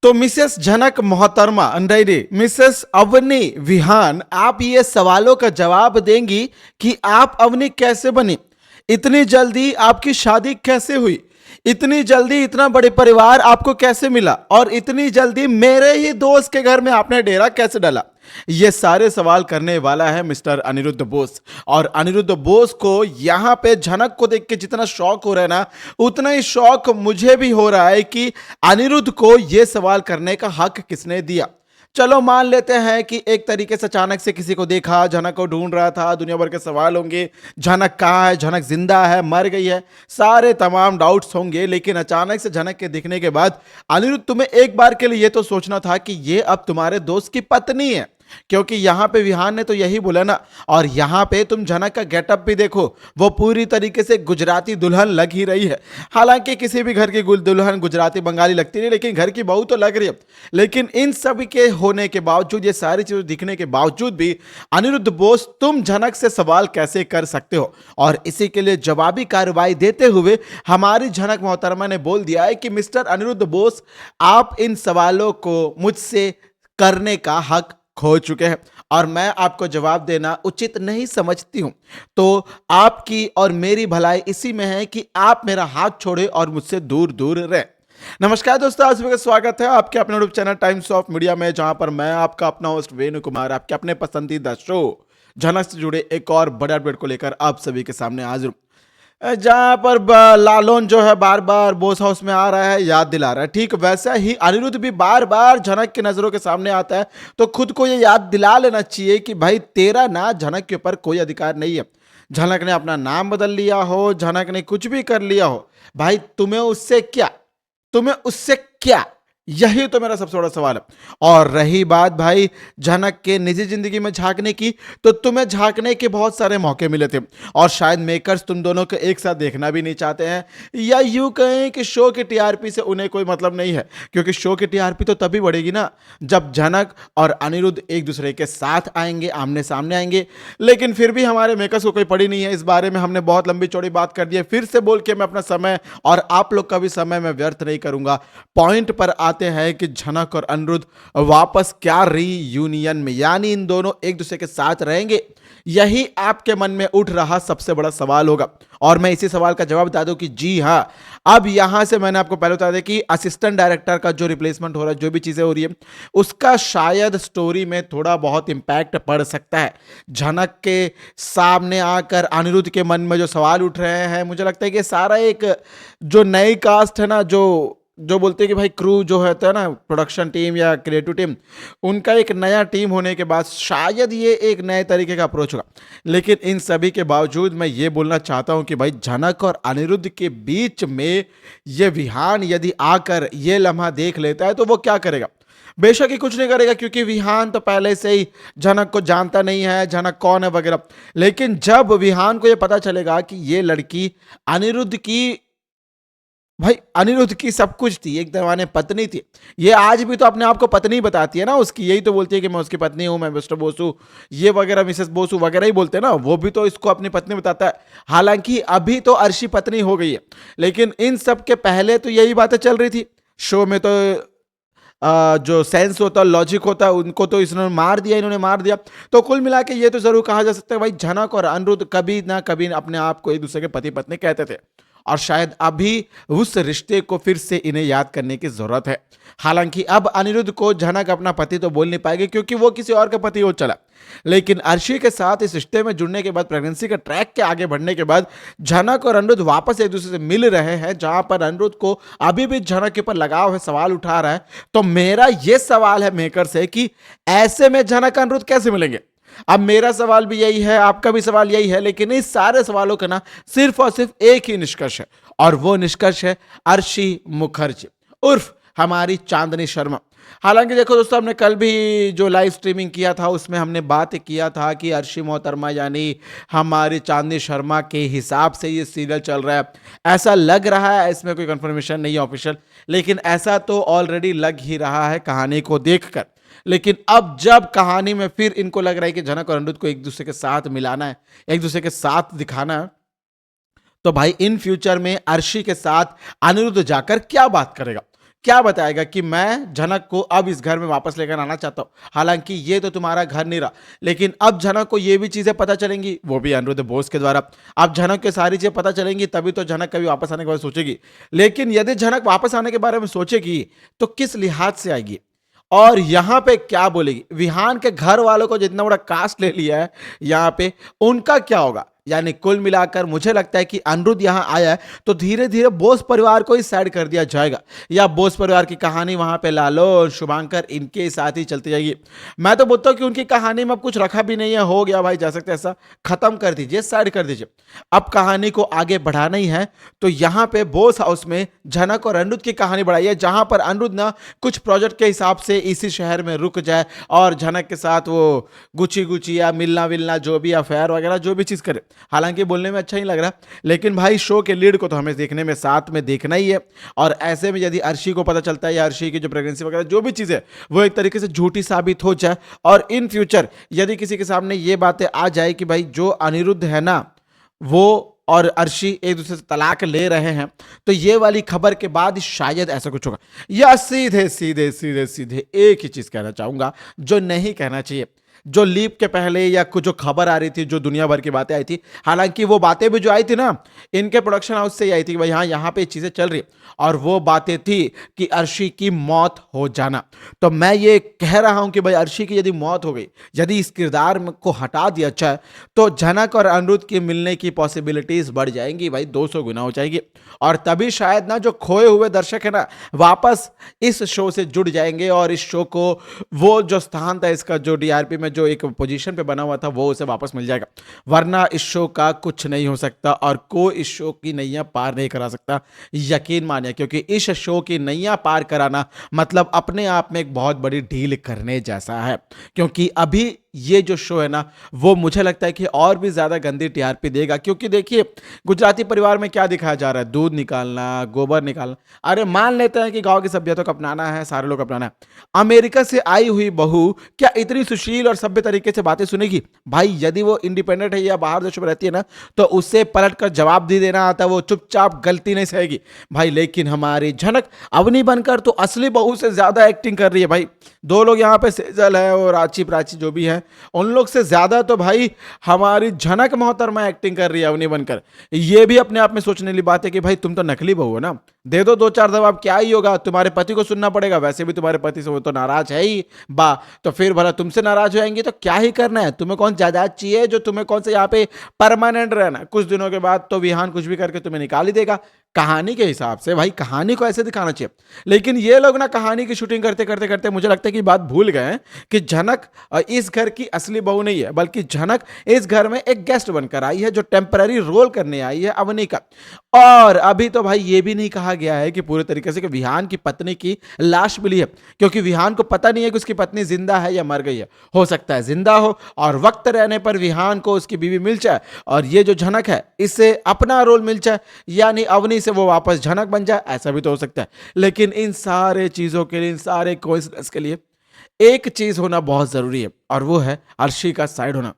तो मिसेस जनक मोहतरमा अंडैरी मिसेस अवनी विहान, आप ये सवालों का जवाब देंगी कि आप अवनी कैसे बनी, इतनी जल्दी आपकी शादी कैसे हुई, इतनी जल्दी इतना बड़े परिवार आपको कैसे मिला और इतनी जल्दी मेरे ही दोस्त के घर में आपने डेरा कैसे डाला। ये सारे सवाल करने वाला है मिस्टर अनिरुद्ध बोस। और अनिरुद्ध बोस को यहां पे जनक को देख के जितना शौक हो रहा है ना, उतना ही शौक मुझे भी हो रहा है कि अनिरुद्ध को यह सवाल करने का हक किसने दिया। चलो मान लेते हैं कि एक तरीके से अचानक से किसी को देखा, जनक को ढूंढ रहा था, दुनिया भर के सवाल होंगे, जनक कहाँ है, जनक जिंदा है, मर गई है, सारे तमाम डाउट्स होंगे। लेकिन अचानक से जनक के दिखने के बाद अनिरुद्ध, तुम्हें एक बार के लिए यह तो सोचना था कि यह अब तुम्हारे दोस्त की पत्नी है, क्योंकि यहां पे विहान ने तो यही बोला ना। और यहां पे तुम जनक का गेटअप भी देखो, वो पूरी तरीके से गुजराती दुल्हन लग ही रही है। हालांकि किसी भी घर की दुल्हन गुजराती बंगाली लगती नहीं, लेकिन घर की बहू तो लग रही है। लेकिन इन सब के होने के बावजूद, ये सारी चीजें दिखने के बावजूद भी अनिरुद्ध बोस, तुम जनक से सवाल कैसे कर सकते हो। और इसी के लिए जवाबी कार्रवाई देते हुए हमारी जनक मोहतरमा ने बोल दिया है कि मिस्टर अनिरुद्ध बोस, आप इन सवालों को मुझसे करने का हक खो चुके हैं और मैं आपको जवाब देना उचित नहीं समझती हूं। तो आपकी और मेरी भलाई इसी में है कि आप मेरा हाथ छोड़े और मुझसे दूर दूर रहे। नमस्कार दोस्तों, आप सभी का स्वागत है आपके अपने YouTube channel times of media में, जहां पर मैं आपका अपना होस्ट वेणु कुमार आपके अपने पसंदीदा शो जनक से जुड़े एक और बड़े अपडेट को लेकर आप सभी के सामने हाजिर हूं। जहां पर लालून जो है बार बार बोस हाउस में आ रहा है, याद दिला रहा है, ठीक वैसा ही अनिरुद्ध भी बार बार जनक की नजरों के सामने आता है। तो खुद को ये याद दिला लेना चाहिए कि भाई तेरा ना जनक के ऊपर कोई अधिकार नहीं है। जनक ने अपना नाम बदल लिया हो, जनक ने कुछ भी कर लिया हो, भाई तुम्हें उससे क्या, तुम्हें उससे क्या, यही तो मेरा सबसे बड़ा सवाल है। और रही बात भाई जनक के निजी जिंदगी में झांकने की, तो तुम्हें झांकने के बहुत सारे मौके मिले थे और शायद मेकर्स तुम दोनों को एक साथ देखना भी नहीं चाहते हैं, या यूं कहें कि शो की टीआरपी से उन्हें कोई मतलब नहीं है। क्योंकि शो की टीआरपी तो तभी बढ़ेगी ना जब जनक और अनिरुद्ध एक दूसरे के साथ आएंगे, आमने सामने आएंगे। लेकिन फिर भी हमारे मेकर्स को कोई पड़ी नहीं है, इस बारे में हमने बहुत लंबी चौड़ी बात कर दी है। फिर से बोल के मैं अपना समय और आप लोग का भी समय मैं व्यर्थ नहीं करूंगा। पॉइंट पर आते हैं कि जनक और अनिरुद्ध वापस क्या रीयूनियन में, यानी इन दोनों एक दूसरे के साथ रहेंगे, यही आपके मन में उठ रहा सबसे बड़ा सवाल होगा। और मैं इसी सवाल का जवाब बता दूं कि जी हां, अब यहां से मैंने आपको पहले बता दिया कि असिस्टेंट डायरेक्टर का जो रिप्लेसमेंट हो रहा है, जो भी चीजें हो रही है, उसका शायद स्टोरी में थोड़ा बहुत इंपैक्ट पड़ सकता है। जनक के सामने आकर अनिरुद्ध के मन में जो सवाल उठ रहे हैं, मुझे लगता है कि सारा एक जो नई कास्ट है ना, जो बोलते हैं कि भाई क्रू जो होता है ना, प्रोडक्शन टीम या क्रिएटिव टीम, उनका एक नया टीम होने के बाद शायद ये एक नए तरीके का अप्रोच होगा। लेकिन इन सभी के बावजूद मैं ये बोलना चाहता हूं कि भाई जनक और अनिरुद्ध के बीच में ये विहान यदि आकर ये लम्हा देख लेता है तो वो क्या करेगा। बेशक ही कुछ नहीं करेगा, क्योंकि विहान तो पहले से ही जनक को जानता नहीं है, जनक कौन है वगैरह। लेकिन जब विहान को यह पता चलेगा कि ये लड़की अनिरुद्ध की, भाई अनिरुद्ध की सब कुछ थी, एक जमाने पत्नी थी, ये आज भी तो अपने आप को पत्नी बताती है ना उसकी, यही तो बोलती है कि मैं उसकी पत्नी हूं, मैं मिस्टर बोसू, ये वगैरह मिसेस बोसू वगैरह ही बोलते हैं ना, वो भी तो इसको अपनी पत्नी बताता है। हालांकि अभी तो अर्शी पत्नी हो गई है, लेकिन इन सब के पहले तो यही बातें चल रही थी। शो में तो जो सेंस होता है, लॉजिक होता है, उनको तो इन्होंने मार दिया। तो कुल मिला के ये तो जरूर कहा जा सकता है भाई जनक और अनिरुद्ध कभी ना कभी अपने आप को एक दूसरे के पति पत्नी कहते थे, और शायद अभी उस रिश्ते को फिर से इन्हें याद करने की जरूरत है। हालांकि अब अनिरुद्ध को जनक अपना पति तो बोल नहीं पाएगी, क्योंकि वो किसी और का पति हो चला। लेकिन अर्शी के साथ इस रिश्ते में जुड़ने के बाद, प्रेगनेंसी के ट्रैक के आगे बढ़ने के बाद, जनक और अनिरुद्ध वापस एक दूसरे से मिल रहे हैं, जहां पर अनिरुद्ध को अभी भी जनक के ऊपर लगाव है, सवाल उठा रहा है। तो मेरा यह सवाल है मेकर से कि ऐसे में जनक अनिरुद्ध कैसे मिलेंगे। अब मेरा सवाल भी यही है, आपका भी सवाल यही है, लेकिन इस सारे सवालों का ना सिर्फ और सिर्फ एक ही निष्कर्ष है, और वो निष्कर्ष है अर्शी मुखर्जी उर्फ हमारी चांदनी शर्मा। हालांकि देखो दोस्तों, हमने कल भी जो लाइव स्ट्रीमिंग किया था उसमें हमने बात किया था कि अर्शी मोहतरमा यानी हमारी चांदनी शर्मा के हिसाब से ये सीरियल चल रहा है, ऐसा लग रहा है। इसमें कोई कंफर्मेशन नहीं है ऑफिशियल, लेकिन ऐसा तो ऑलरेडी लग ही रहा है कहानी को देखकर। लेकिन अब जब कहानी में फिर इनको लग रहा है कि जनक और अनिरुद्ध को एक दूसरे के साथ मिलाना है, एक दूसरे के साथ दिखाना है, तो भाई इन फ्यूचर में अर्शी के साथ अनिरुद्ध जाकर क्या बात करेगा। क्या बताएगा कि मैं झनक को अब इस घर में वापस लेकर आना चाहता हूं, हालांकि ये तो तुम्हारा घर नहीं रहा। लेकिन अब झनक को ये भी चीजें पता चलेंगी, वो भी अनिरुद्ध बोस के द्वारा। अब झनक के सारी चीजें पता चलेंगी तभी तो झनक कभी वापस आने के बारे में सोचेगी। लेकिन यदि झनक वापस आने के बारे में सोचेगी तो किस लिहाज से आएगी और यहां पे क्या बोलेगी? विहान के घर वालों को जितना बड़ा कास्ट ले लिया है यहां पे, उनका क्या होगा? यानी कुल मिलाकर मुझे लगता है कि अनिरुद्ध यहां आया है तो धीरे धीरे बोस परिवार को ही साइड कर दिया जाएगा, या बोस परिवार की कहानी वहां पे लालो और शुभांकर इनके साथ ही चलती जाएगी। मैं तो बोलता हूं कि उनकी कहानी में अब कुछ रखा भी नहीं है, हो गया भाई, जा सकते ऐसा खत्म कर दीजिए, साइड कर दीजिए। अब कहानी को आगे बढ़ाना ही है तो यहां पे बोस हाउस में झनक और अनिरुद्ध की कहानी बढ़ाई है, जहां पर अनिरुद्ध ना कुछ प्रोजेक्ट के हिसाब से इसी शहर में रुक जाए और झनक के साथ वो गुची गुची या मिलना विलना जो भी अफेयर वगैरह जो भी चीज करे। हालांकि बोलने में अच्छा ही लग रहा, लेकिन भाई शो के लीड को तो हमें देखने में साथ में देखना ही है। और ऐसे में यदि अर्शी को पता चलता है या अर्शी की जो प्रेगनेंसी वगैरह जो भी चीज़ है वो एक तरीके से झूठी साबित हो जाए, और इन फ्यूचर यदि किसी के सामने ये बातें आ जाए कि भाई जो अनिरुद्ध है ना वो और अर्शी एक दूसरे से तलाक ले रहे हैं, तो ये वाली खबर के बाद शायद ऐसा कुछ होगा। या सीधे सीधे सीधे सीधे एक ही चीज कहना चाहूंगा जो नहीं कहना चाहिए, जो लीप के पहले या कुछ जो खबर आ रही थी, जो दुनिया भर की बातें आई थी, हालांकि वो बातें भी जो आई थी ना इनके प्रोडक्शन हाउस से ही आई थी कि भाई हाँ यहाँ पे चीजें चल रही, और वो बातें थी कि अर्शी की मौत हो जाना। तो मैं ये कह रहा हूं कि भाई अर्शी की यदि मौत हो गई, यदि इस किरदार को हटा दिया जाए तो झनक और अनिरुद्ध की मिलने की पॉसिबिलिटीज बढ़ जाएंगी भाई, 200 गुना हो जाएगी। और तभी शायद ना जो खोए हुए दर्शक है ना वापस इस शो से जुड़ जाएंगे, और इस शो को वो जो स्थान था इसका, जो डीआरपी में जो एक पोजीशन पे बना हुआ था, वो उसे वापस मिल जाएगा। वरना इस शो का कुछ नहीं हो सकता और कोई इस शो की नैया पार नहीं करा सकता, यकीन मानिए, क्योंकि इस शो की नैया पार कराना मतलब अपने आप में एक बहुत बड़ी डील करने जैसा है। क्योंकि अभी ये जो शो है ना वो मुझे लगता है कि और भी ज्यादा गंदी टीआरपी देगा, क्योंकि देखिए गुजराती परिवार में क्या दिखाया जा रहा है, दूध निकालना, गोबर निकालना। अरे मान लेते हैं कि गांव की सभ्यता को अपनाना है, सारे लोग अपनाना है, अमेरिका से आई हुई बहू क्या इतनी सुशील और सभ्य तरीके से बातें सुनेगी? भाई यदि वो इंडिपेंडेंट है या बाहर देशों में रहती है ना तो उससे पलट कर जवाब दे देना आता, वो चुपचाप गलती नहीं सहेगी भाई। लेकिन हमारी झनक अवनी बनकर तो असली बहू से ज्यादा एक्टिंग कर रही है भाई। दो लोग यहाँ पे सेजल है और रांची प्राची जो भी है, उन लोग से ज्यादा तो भाई हमारी झनक मोहतरमा एक्टिंग कर रही है अवनी बनकर। ये भी अपने आप में सोचने वाली बात है कि भाई तुम तो नकली बहू हो ना, दे दो दो चार जवाब, क्या ही होगा, तुम्हारे पति को सुनना पड़ेगा, वैसे भी तुम्हारे पति से वो तो नाराज है ही बा, तो फिर भला तुमसे नाराज हो जाएंगे तो क्या ही करना है, तुम्हें कौन जायदाद चाहिए जो तुम्हें कौन से यहाँ पे परमानेंट रहना, कुछ दिनों के बाद तो विहान कुछ भी करके तुम्हें निकाल ही देगा। कहानी के हिसाब से भाई कहानी को ऐसे दिखाना चाहिए, लेकिन ये लोग ना कहानी की शूटिंग करते करते करते मुझे लगता है कि बात भूल गए हैं कि झनक इस घर की असली बहू नहीं है, बल्कि झनक इस घर में एक गेस्ट बनकर आई है जो टेम्पररी रोल करने आई है अवनी का। और अभी तो भाई ये भी नहीं कहा गया है कि पूरे तरीके से कि विहान की पत्नी की लाश मिली है, क्योंकि विहान को पता नहीं है कि उसकी पत्नी जिंदा है या मर गई है। हो सकता है जिंदा हो और वक्त रहने पर विहान को उसकी बीवी मिल जाए और ये जो झनक है इससे अपना रोल मिल जाए, यानी अवनी से वो वापस झनक बन जाए, ऐसा भी तो हो सकता है। लेकिन इन सारे चीजों के लिए, इन सारे कोइंसिडेंस के लिए एक चीज होना बहुत जरूरी है, और वो है अर्शी का साइड होना।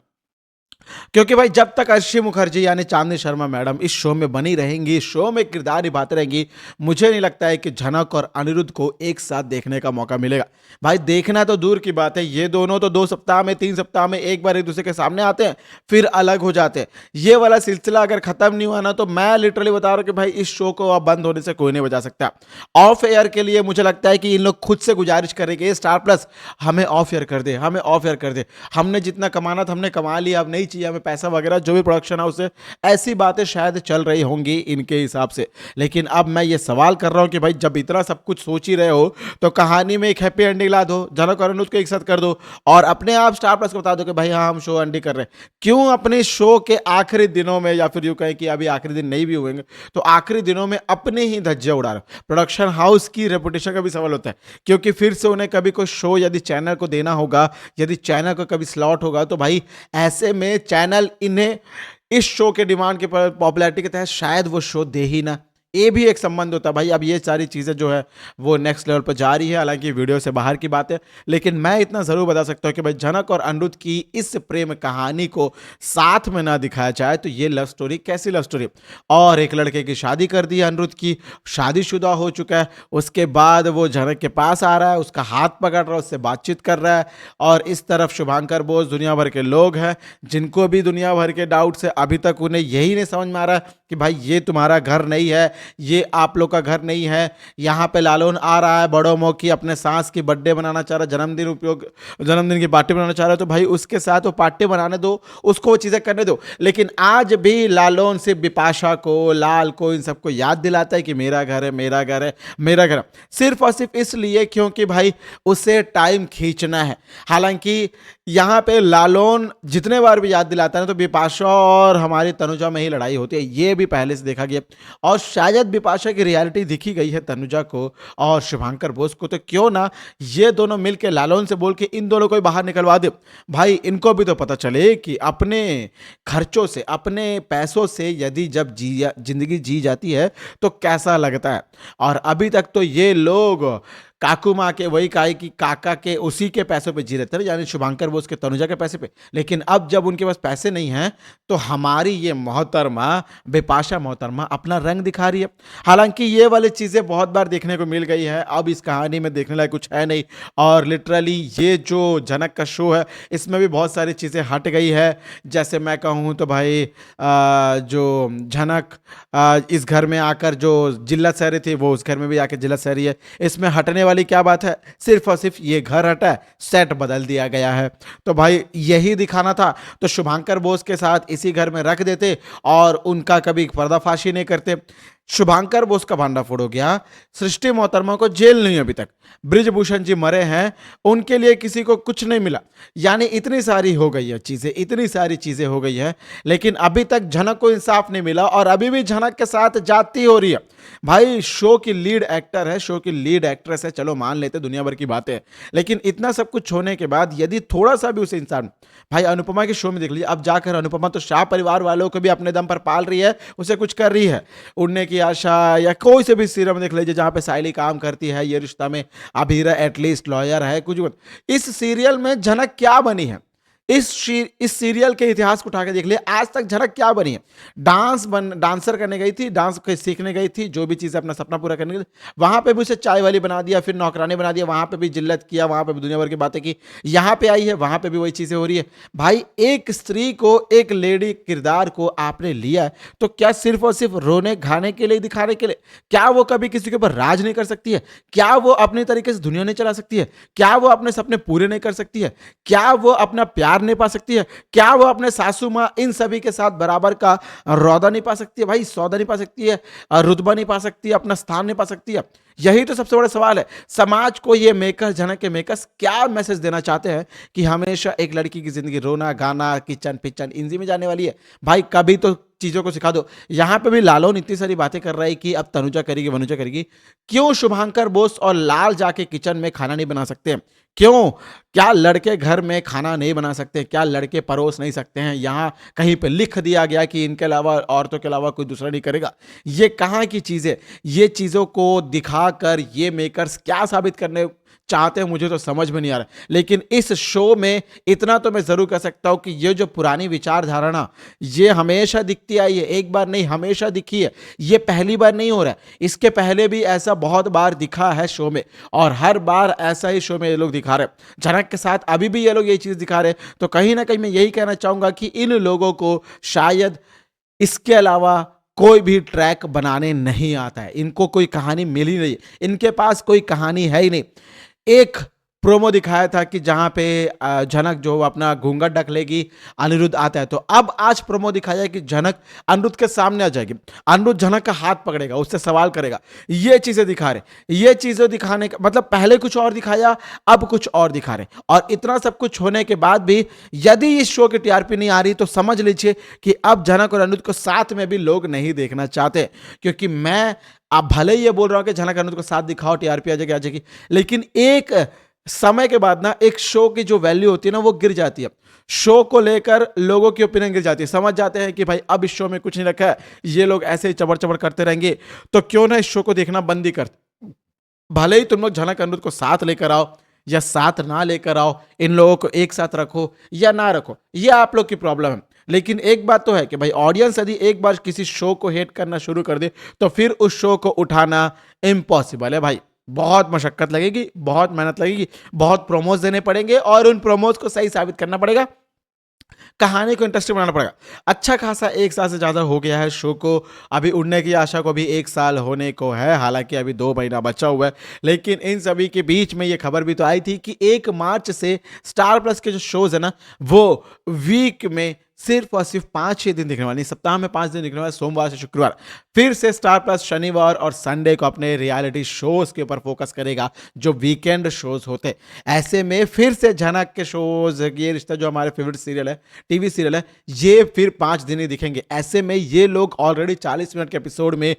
क्योंकि भाई जब तक अर्शी मुखर्जी यानी चांदनी शर्मा मैडम इस शो में बनी रहेंगी, शो में किरदार निभाते रहेंगी, मुझे नहीं लगता है कि झनक और अनिरुद्ध को एक साथ देखने का मौका मिलेगा। भाई देखना तो दूर की बात है, ये दोनों तो 2 सप्ताह में 3 सप्ताह में एक बार एक दूसरे के सामने आते हैं फिर अलग हो जाते हैं। ये वाला सिलसिला अगर खत्म नहीं हुआ ना तो मैं लिटरली बता रहा हूं कि भाई इस शो को अब बंद होने से कोई नहीं बचा सकता। ऑफ एयर के लिए मुझे लगता है कि इन लोग खुद से गुजारिश करेंगे स्टार प्लस हमें ऑफ एयर कर दे, हमें ऑफ एयर कर दे, हमने जितना कमाना था हमने कमा लिया, अब नहीं चाहिए हमें पैसा वगैरह, जो भी प्रोडक्शन हाउस है ऐसी बातें शायद चल रही होंगी इनके हिसाब से। लेकिन अब मैं ये सवाल कर रहा हूं कि भाई जब इतना सब कुछ सोच ही रहे हो तो कहानी में एक हैप्पी एंडिंग ला दो, झनक और अनिरुद्ध को एक साथ कर दो और अपने आप स्टार प्लस को बता दो कि भाई हाँ हम शो एंडिंग कर रहे हैं। क्यों अपने शो के आखिरी दिनों में, या फिर यूं कहें कि अभी आखिरी दिन नहीं भी हुएंगे तो आखिरी दिनों में अपने ही धज्जे उड़ा रहे। प्रोडक्शन हाउस की रेपुटेशन का भी सवाल होता है, क्योंकि फिर से उन्हें कभी कोई शो यदि चैनल को देना होगा, यदि चैनल को कभी स्लॉट होगा तो भाई ऐसे में चैनल इन्हें इस शो के डिमांड के पॉपुलैरिटी के तहत शायद वो शो दे ही ना। ये भी एक संबंध होता है भाई। अब ये सारी चीज़ें जो है वो नेक्स्ट लेवल पर जा रही है, हालांकि वीडियो से बाहर की बात है, लेकिन मैं इतना ज़रूर बता सकता हूँ कि भाई जनक और अनिरुद्ध की इस प्रेम कहानी को साथ में ना दिखाया जाए तो ये लव स्टोरी कैसी लव स्टोरी। और एक लड़के की शादी कर दी, अनिरुद्ध की शादीशुदा हो चुका है, उसके बाद वो जनक के पास आ रहा है, उसका हाथ पकड़ रहा है, उससे बातचीत कर रहा है। और इस तरफ शुभांकर बोस, दुनिया भर के लोग हैं जिनको भी दुनिया भर के डाउट्स है, अभी तक उन्हें यही नहीं समझ में आ रहा कि भाई ये तुम्हारा घर नहीं है, ये आप लोग का घर नहीं है। यहाँ पे लालून आ रहा है बड़ों मुंह की, अपने सास की बर्थडे बनाना चाह रहा है, जन्मदिन की पार्टी बनाना चाह रहा है, तो भाई उसके साथ वो पार्टी बनाने दो, उसको वो चीज़ें करने दो। लेकिन आज भी लालून सिर्फ बिपाशा को, लाल को, इन सबको याद दिलाता है कि मेरा घर है, मेरा घर है, मेरा घर है, सिर्फ और सिर्फ इसलिए क्योंकि भाई उसे टाइम खींचना है। हालांकि यहाँ पे लालून जितने बार भी याद दिलाता है ना, तो बिपाशा और हमारी तनुजा में ही लड़ाई होती है, ये भी पहले से देखा गया। और शायद बिपाशा की रियलिटी दिखी गई है तनुजा को और शुभांकर बोस को, तो क्यों ना ये दोनों मिलके लालून से बोल के इन दोनों को ही बाहर निकलवा दे। भाई इनको भी तो पता चले कि अपने खर्चों से, अपने पैसों से यदि जब जिंदगी जी जाती है तो कैसा लगता है। और अभी तक तो ये लोग काकू माँ के, वही कहा कि काका के उसी के पैसों पे जी रहे थे, यानी शुभांकर बोस के, तनुजा के पैसे पे। लेकिन अब जब उनके पास पैसे नहीं हैं तो हमारी ये मोहतरमा, बिपाशा मोहतरमा अपना रंग दिखा रही है। हालांकि ये वाली चीज़ें बहुत बार देखने को मिल गई है, अब इस कहानी में देखने लायक कुछ है नहीं। और लिटरली ये जो जनक का शो है इसमें भी बहुत सारी चीज़ें हट गई है। जैसे मैं कहूँ तो भाई जो जनक इस घर में आकर जो जिल्लत सह रही थी, वो उस घर में भी आकर जिल्लत सह रही है। इसमें हटने वाली क्या बात है, सिर्फ और सिर्फ ये घर हटा है, सेट बदल दिया गया है। तो भाई यही दिखाना था तो शुभांकर बोस के साथ इसी घर में रख देते और उनका कभी पर्दाफाशी नहीं करते। शुभांकर बोस का भांडाफोड़ हो गया, सृष्टि मोहतरमा को जेल नहीं, अभी तक ब्रिजभूषण जी मरे हैं, उनके लिए किसी को कुछ नहीं मिला। यानी इतनी सारी हो गई है चीजें, इतनी सारी चीजें हो गई है, लेकिन अभी तक झनक को इंसाफ नहीं मिला और अभी भी झनक के साथ जाती हो रही है। भाई शो की लीड एक्टर है, शो की लीड एक्ट्रेस है, चलो मान लेते दुनिया भर की बातें, लेकिन इतना सब कुछ होने के बाद यदि थोड़ा सा भी उसे इंसान, भाई अनुपमा के शो में देख लीजिए, अब जाकर अनुपमा तो शाह परिवार वालों को भी अपने दम पर पाल रही है, उसे कुछ कर रही है। उड़ने की आशा या कोई से भी सीरियल में देख लीजिए जहां पे साइली काम करती है, ये रिश्ता में अभीरा एटलीस्ट लॉयर है, कुछ इस सीरियल में झनक क्या बनी है, इस सीरियल के इतिहास को उठा के देख लिया, आज तक झनक क्या बनी है। डांसर करने गई थी, डांस सीखने गई थी, जो भी चीज़ अपना सपना पूरा करने गई, वहां पे भी उसे चाय वाली बना दिया, फिर नौकरानी बना दिया, वहां पे भी जिल्लत किया, वहां पे भी दुनिया भर की बातें की। यहाँ पे आई है, वहां पे भी वही चीज़ें हो रही है। भाई एक स्त्री को, एक लेडी किरदार को आपने लिया है, तो क्या सिर्फ और सिर्फ रोने खाने के लिए, दिखाने के लिए? क्या वो कभी किसी के ऊपर राज नहीं कर सकती है? क्या वो अपने तरीके से दुनिया नहीं चला सकती है? क्या वो अपने सपने पूरे नहीं कर सकती है? क्या वो अपना प्यार नहीं पा सकती है? क्या वो अपने सासू मां इन सभी के साथ बराबर का रौदा नहीं पा सकती है? भाई सौदा नहीं पा सकती है, रुतबा नहीं पा सकती है, अपना स्थान नहीं पा सकती है? यही तो सबसे बड़ा सवाल है। समाज को ये मेकर्स, झनक के मेकर्स क्या मैसेज देना चाहते हैं कि हमेशा एक लड़की की जिंदगी रोना गाना किचन पिचन इनजी में जाने वाली है? भाई कभी तो चीजों को सिखा दो। यहां पे भी लालून इतनी सारी बातें कर रहा है कि अब तनुजा करेगी, वनुजा करेगी। क्यों शुभांकर बोस और लाल जाके किचन में खाना नहीं बना सकते? क्यों? क्या लड़के घर में खाना नहीं बना सकते? क्या लड़के परोस नहीं सकते हैं? यहाँ कहीं पे लिख दिया गया कि इनके अलावा, औरतों के अलावा कोई दूसरा नहीं करेगा। ये कहाँ की चीज़ है? ये चीज़ों को दिखाकर ये मेकर्स क्या साबित करने चाहते हैं, मुझे तो समझ में नहीं आ रहा। लेकिन इस शो में इतना तो मैं ज़रूर कह सकता हूँ कि ये जो पुरानी विचारधारणा, ये हमेशा दिखती आई है, एक बार नहीं हमेशा दिखी है। ये पहली बार नहीं हो रहा है, इसके पहले भी ऐसा बहुत बार दिखा है शो में, और हर बार ऐसा ही शो में ये लोग दिखा रहे हैं। झनक के साथ अभी भी ये लोग ये चीज़ दिखा रहे हैं। तो कहीं ना कहीं मैं यही कहना चाहूँगा कि इन लोगों को शायद इसके अलावा कोई भी ट्रैक बनाने नहीं आता है, इनको कोई कहानी मिली नहीं, इनके पास कोई कहानी है ही नहीं। एक प्रोमो दिखाया था कि जहां पे झनक जो अपना घूंघट ढक लेगी, अनिरुद्ध आता है, तो अब आज प्रोमो दिखाया कि झनक अनिरुद्ध के सामने आ जाएगी, अनिरुद्ध झनक का हाथ पकड़ेगा, उससे सवाल करेगा। ये चीजें दिखा रहे, ये चीजें दिखाने का मतलब पहले कुछ और दिखाया, अब कुछ और दिखा रहे। और इतना सब कुछ होने के बाद भी यदि इस शो की टीआरपी नहीं आ रही तो समझ लीजिए कि अब झनक और अनिरुद्ध को साथ में भी लोग नहीं देखना चाहते। क्योंकि मैं अब भले ही ये बोल रहा हूं कि झनक अनिरुद्ध को साथ दिखाओ, टीआरपी आ जाएगी, लेकिन एक समय के बाद ना एक शो की जो वैल्यू होती है ना वो गिर जाती है। शो को लेकर लोगों की ओपिनियन गिर जाती है, समझ जाते हैं कि भाई अब इस शो में कुछ नहीं रखा है, ये लोग ऐसे ही चबड़ चबड़ करते रहेंगे, तो क्यों ना इस शो को देखना बंद ही कर। भले ही तुम लोग झनक अनिरुद्ध को साथ लेकर आओ या साथ ना लेकर आओ, इन लोगों को एक साथ रखो या ना रखो, ये आप लोग की प्रॉब्लम है। लेकिन एक बात तो है कि भाई ऑडियंस यदि एक बार किसी शो को हेट करना शुरू कर दे तो फिर उस शो को उठाना इम्पॉसिबल है भाई। बहुत मशक्कत लगेगी, बहुत मेहनत लगेगी, बहुत प्रोमोज देने पड़ेंगे और उन प्रोमोज को सही साबित करना पड़ेगा, कहानी को इंटरेस्टिंग बनाना पड़ेगा। अच्छा खासा 1 साल से ज़्यादा हो गया है शो को, अभी उड़ने की आशा को भी 1 साल होने को है, हालांकि अभी 2 महीना बचा हुआ है। लेकिन इन सभी के बीच में ये खबर भी तो आई थी कि 1 मार्च से स्टार प्लस के जो शोज है ना, वो वीक में सिर्फ और सिर्फ 5-6 दिन दिखने वाले, सप्ताह में 5 दिन दिखने वाले, सोमवार से शुक्रवार। फिर से स्टार प्लस शनिवार और संडे को अपने रियलिटी शोज के ऊपर फोकस करेगा, जो वीकेंड शोज होते। ऐसे में फिर से झनक के शोज, ये रिश्ता जो हमारे फेवरेट सीरियल है, टीवी सीरियल है, ये फिर 5 दिन ही दिखेंगे। ऐसे में ये लोग ऑलरेडी 40 मिनट के एपिसोड में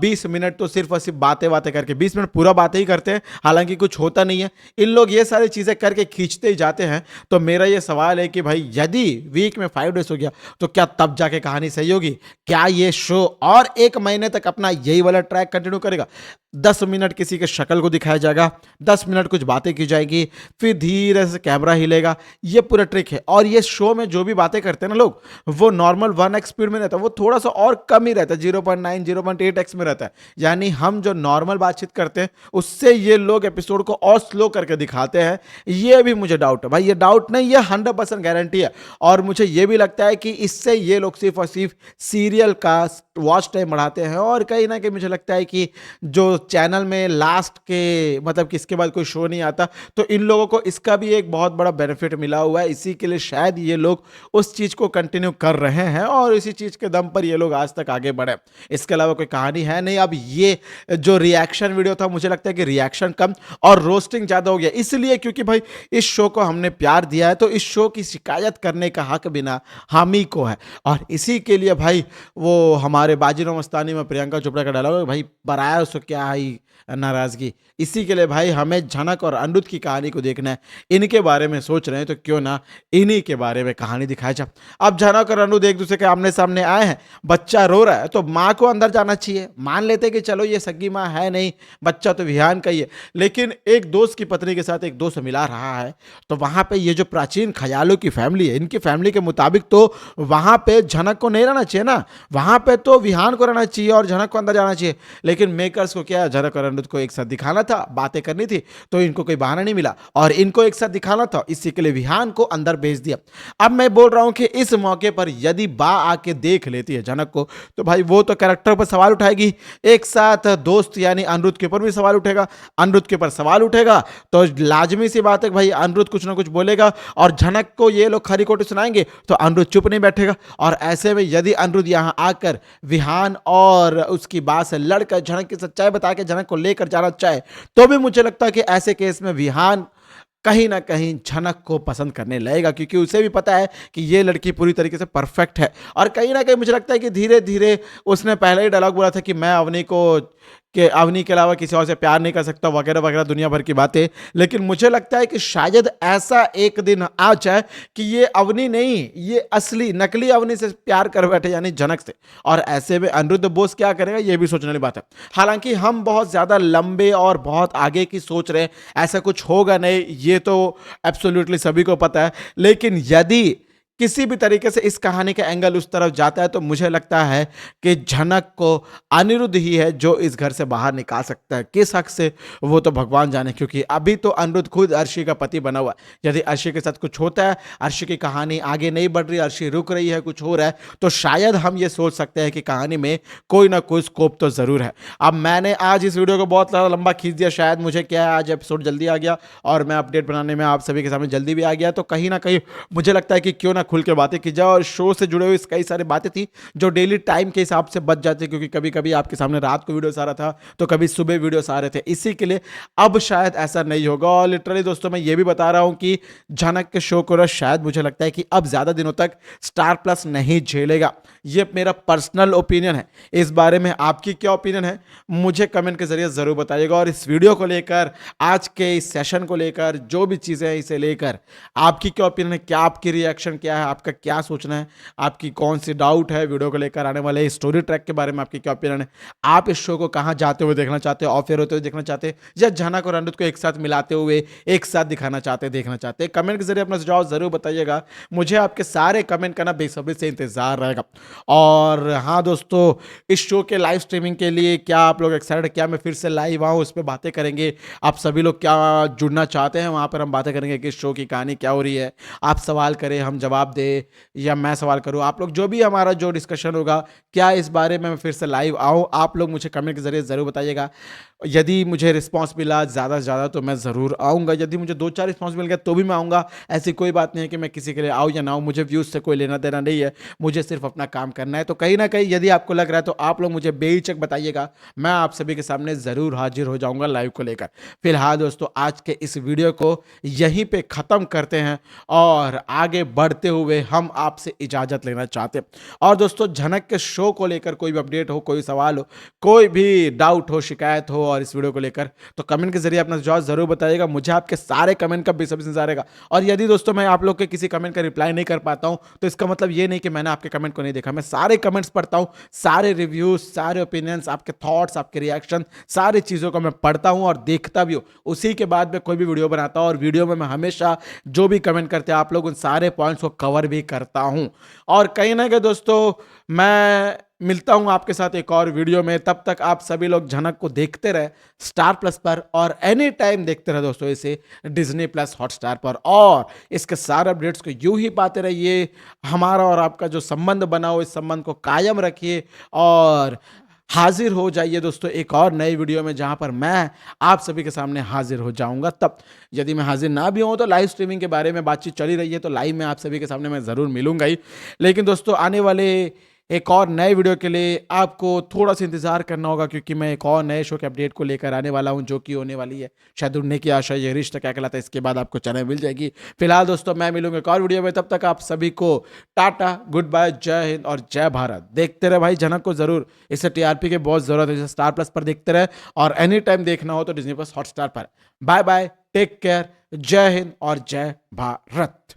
20 मिनट तो सिर्फ और सिर्फ बातें बातें करके, 20 मिनट पूरा बातें ही करते हैं, हालांकि कुछ होता नहीं है। इन लोग ये सारी चीजें करके खींचते ही जाते हैं। तो मेरा ये सवाल है कि भाई यदि वीक में 5 डेज हो गया तो क्या तब जाके कहानी सही होगी? क्या ये शो और 1 महीने तक अपना यही वाला ट्रैक कंटिन्यू करेगा? 10 मिनट किसी के शक्ल को दिखाया जाएगा, 10 मिनट कुछ बातें की जाएगी, फिर धीरे से कैमरा हिलेगा, ये पूरा ट्रिक है। और ये शो में जो भी बातें करते हैं ना लोग, वो नॉर्मल 1x स्पीड में रहता है, वो थोड़ा सा और कम ही रहता है, 0.9 0.8x में रहता है। यानी हम जो नॉर्मल बातचीत करते हैं उससे ये लोग एपिसोड को और स्लो करके दिखाते हैं। ये भी मुझे डाउट है भाई, ये डाउट नहीं, ये 100% गारंटी है। और मुझे ये भी लगता है कि इससे ये लोग सिर्फ और सिर्फ सीरियल का वॉच टाइम बढ़ाते हैं। और कहीं ना कहीं मुझे लगता है कि जो चैनल में लास्ट के मतलब कि इसके बाद कोई शो नहीं आता, तो इन लोगों को इसका भी एक बहुत बड़ा बेनिफिट मिला हुआ है। इसी के लिए शायद ये लोग उस चीज को कंटिन्यू कर रहे हैं और इसी चीज के दम पर ये लोग आज तक आगे बढ़े। इसके अलावा कोई कहानी है नहीं। अब ये जो रिएक्शन वीडियो था, मुझे लगता है कि रिएक्शन कम और रोस्टिंग ज्यादा हो गया, इसलिए क्योंकि भाई इस शो को हमने प्यार दिया है, तो इस शो की शिकायत करने का हक बिना हम ही को है। और इसी के लिए भाई वो हमारे बाजीराव मस्तानी में प्रियंका चोपड़ा का डायलॉग है, भाई पराया उसको क्या ही नाराजगी। इसी के लिए भाई हमें झनक और अनिरुद्ध की कहानी को देखना है। इनके बारे में सोच रहे हैं तो क्यों ना इन्हीं के बारे में कहानी दिखाया जाए। अब झनक और अनिरुद्ध एक दूसरे के आमने सामने आए हैं, बच्चा रो रहा है तो माँ को अंदर जाना चाहिए। मान लेते कि चलो ये सगी माँ है नहीं, बच्चा तो विहान का ही है, लेकिन एक दोस्त की पत्नी के साथ एक दोस्त मिला रहा है, तो वहां पे ये जो प्राचीन ख्यालों की फैमिली है, इनकी फैमिली के मुताबिक तो वहां पे झनक को नहीं रहना चाहिए ना, वहां पे तो विहान को रहना चाहिए और झनक को अंदर जाना चाहिए। लेकिन मेकर्स को क्या है, झनक और अनिरुद्ध को एक साथ दिखाना था, बातें करनी थी, तो इनको कोई बहाना नहीं मिला और इनको एक साथ दिखाना था, इसी के लिए विहान को अंदर भेज दिया। अब मैं बोल रहा हूं कि इस मौके पर यदि बा आके देख लेती है झनक को, तो भाई वो तो कैरेक्टर पर सवाल उठाएगी, एक साथ दोस्त यानी अनिरुद्ध के ऊपर भी सवाल उठेगा, अनिरुद्ध के ऊपर सवाल उठेगा तो लाजमी सी बात है भाई अनिरुद्ध कुछ ना कुछ बोलेगा और झनक को ये लोग खरी खोटी सुनाएंगे तो अनिरुद्ध चुप नहीं बैठेगा। और ऐसे में यदि अनिरुद्ध यहां आकर विहान और उसकी बात से लड़कर झनक की सच्चाई बता के झनक को लेकर जाना चाहे, तो भी मुझे लगता है कि ऐसे केस में विहान कहीं ना कहीं झनक को पसंद करने लगेगा, क्योंकि उसे भी पता है कि ये लड़की पूरी तरीके से परफेक्ट है। और कहीं ना कहीं मुझे लगता है कि धीरे धीरे उसने पहले ही डायलॉग बोला था कि मैं अवनी को कि अवनी के अलावा किसी और से प्यार नहीं कर सकता, वगैरह वगैरह दुनिया भर की बातें। लेकिन मुझे लगता है कि शायद ऐसा एक दिन आ जाए कि ये अवनी नहीं, ये असली नकली अवनी से प्यार कर बैठे, यानी झनक से। और ऐसे में अनिरुद्ध बोस क्या करेगा, ये भी सोचने वाली बात है। हालांकि हम बहुत ज्यादा लंबे और बहुत आगे की सोच रहे हैं, ऐसा कुछ होगा नहीं, ये तो एब्सोल्युटली सभी को पता है। लेकिन यदि किसी भी तरीके से इस कहानी का एंगल उस तरफ जाता है, तो मुझे लगता है कि झनक को अनिरुद्ध ही है जो इस घर से बाहर निकाल सकता है। किस हक से वो तो भगवान जाने, क्योंकि अभी तो अनिरुद्ध खुद अर्शी का पति बना हुआ है। यदि अर्शी के साथ कुछ होता है, अर्शी की कहानी आगे नहीं बढ़ रही, अर्शी रुक रही है, कुछ हो रहा है, तो शायद हम ये सोच सकते हैं कि कहानी में कोई ना कोई स्कोप तो जरूर है। अब मैंने आज इस वीडियो को बहुत ज़्यादा लंबा खींच दिया, शायद मुझे क्या है आज एपिसोड जल्दी आ गया और मैं अपडेट बनाने में आप सभी के सामने जल्दी भी आ गया, तो कहीं ना कहीं मुझे लगता है कि क्यों ना खुल के बातें की जाए और शो से जुड़े हुए कई सारी बातें थी जो डेली टाइम के हिसाब से बच जाती, क्योंकि कभी कभी आपके सामने रात को वीडियोस आ रहा था तो कभी सुबह वीडियोस आ रहे थे, इसी के लिए अब शायद ऐसा नहीं होगा। और लिटरली दोस्तों मैं ये भी बता रहा हूं कि झनक के शो को शायद मुझे लगता है कि अब ज्यादा दिनों तक स्टार प्लस नहीं झेलेगा। ये मेरा पर्सनल ओपिनियन है। इस बारे में आपकी क्या ओपिनियन है मुझे कमेंट के जरिए जरूर बताइएगा। और इस वीडियो को लेकर, आज के इस सेशन को लेकर, जो भी चीजें हैं इसे लेकर आपकी क्या ओपिनियन है, क्या आपकी रिएक्शन क्या है, आपका क्या सोचना है, आपकी कौन सी डाउट है वीडियो को लेकर, आने वाले स्टोरी ट्रैक के बारे में आपकी क्या ओपिनियन है, आप इस शो को कहां जाते हुए देखना चाहते हो, ऑफ एयर होते हुए देखना चाहते हैं या झनक और अनिरुद्ध को एक साथ मिलाते हुए एक साथ दिखाना चाहते हैं, देखना चाहते हैं, कमेंट के जरिए अपना सुझाव जरूर बताइएगा। मुझे आपके सारे कमेंट करना बेसब्री से इंतजार रहेगा। और हाँ दोस्तों, इस शो के लाइव स्ट्रीमिंग के लिए क्या आप लोग एक्साइटेड, क्या मैं फिर से लाइव आऊँ, उस पर बातें करेंगे। आप सभी लोग क्या जुड़ना चाहते हैं, वहाँ पर हम बातें करेंगे कि इस शो की कहानी क्या हो रही है। आप सवाल करें, हम जवाब दें, या मैं सवाल करूँ, आप लोग जो भी हमारा जो डिस्कशन होगा, क्या इस बारे में मैं फिर से लाइव आऊँ, आप लोग मुझे कमेंट के जरिए ज़रूर बताइएगा। यदि मुझे रिस्पांस मिला ज़्यादा से ज़्यादा तो मैं ज़रूर आऊँगा, यदि मुझे 2-4 रिस्पांस मिल गया तो भी मैं आऊँगा। ऐसी कोई बात नहीं है कि मैं किसी के लिए आऊँ या ना आऊँ, मुझे व्यूज़ से कोई लेना देना नहीं है, मुझे सिर्फ अपना काम करना है। तो कहीं ना कहीं यदि आपको लग रहा है तो आप लोग मुझे बेहिचक बताइएगा, मैं आप सभी के सामने ज़रूर हाजिर हो जाऊँगा लाइव को लेकर। फिलहाल दोस्तों आज के इस वीडियो को यहीं पर ख़त्म करते हैं और आगे बढ़ते हुए हम आपसे इजाज़त लेना चाहते हैं। और दोस्तों झनक के शो को लेकर कोई भी अपडेट हो, कोई सवाल हो, कोई भी डाउट हो, शिकायत हो और इस वीडियो को लेकर, तो कमेंट के जरिए अपना जवाब जरूर बताइएगा। मुझे आपके सारे कमेंट का बेसब्री से इंतजार रहेगा। और यदि दोस्तों मैं आप लोग के किसी कमेंट का रिप्लाई नहीं कर पाता हूं तो इसका मतलब ये नहीं कि मैंने आपके कमेंट को नहीं देखा। मैं सारे कमेंट्स पढ़ता हूं, सारे रिव्यूज, सारे ओपिनियंस, आपके थॉट्स, आपके रिएक्शन, सारी चीज़ों को मैं पढ़ता हूं और देखता भी हूं। उसी के बाद मैं कोई भी वीडियो बनाता हूं और वीडियो में मैं हमेशा जो भी कमेंट करते हैं आप लोग, उन सारे पॉइंट्स को कवर भी करता हूं। और कहीं ना कहीं दोस्तों मैं मिलता हूं आपके साथ एक और वीडियो में। तब तक आप सभी लोग झनक को देखते रहे स्टार प्लस पर और एनी टाइम देखते रहे दोस्तों इसे डिज्नी प्लस हॉटस्टार पर, और इसके सारे अपडेट्स को यूं ही पाते रहिए। हमारा और आपका जो संबंध बना हो, इस संबंध को कायम रखिए और हाजिर हो जाइए दोस्तों एक और नई वीडियो में, जहां पर मैं आप सभी के सामने हाजिर हो जाऊंगा। तब यदि मैं हाजिर ना भी हूं तो लाइव स्ट्रीमिंग के बारे में बातचीत चली रही है, तो लाइव में आप सभी के सामने मैं जरूर मिलूंगा ही। लेकिन दोस्तों आने वाले एक और नए वीडियो के लिए आपको थोड़ा सा इंतजार करना होगा, क्योंकि मैं एक और नए शो के अपडेट को लेकर आने वाला हूं, जो कि होने वाली है शायद उड़ने की आशा, ये रिश्ता क्या कहलाता है, इसके बाद आपको चैनल मिल जाएगी। फिलहाल दोस्तों मैं मिलूंगा एक और वीडियो में, तब तक आप सभी को टाटा, गुड बाय, जय हिंद और जय भारत। देखते रहे भाई झनक को जरूर, इसे टीआरपी की बहुत जरूरत है, इसे स्टार प्लस पर देखते रहे और एनी टाइम देखना हो तो डिज्नी प्लस हॉटस्टार पर। बाय बाय, टेक केयर, जय हिंद और जय भारत।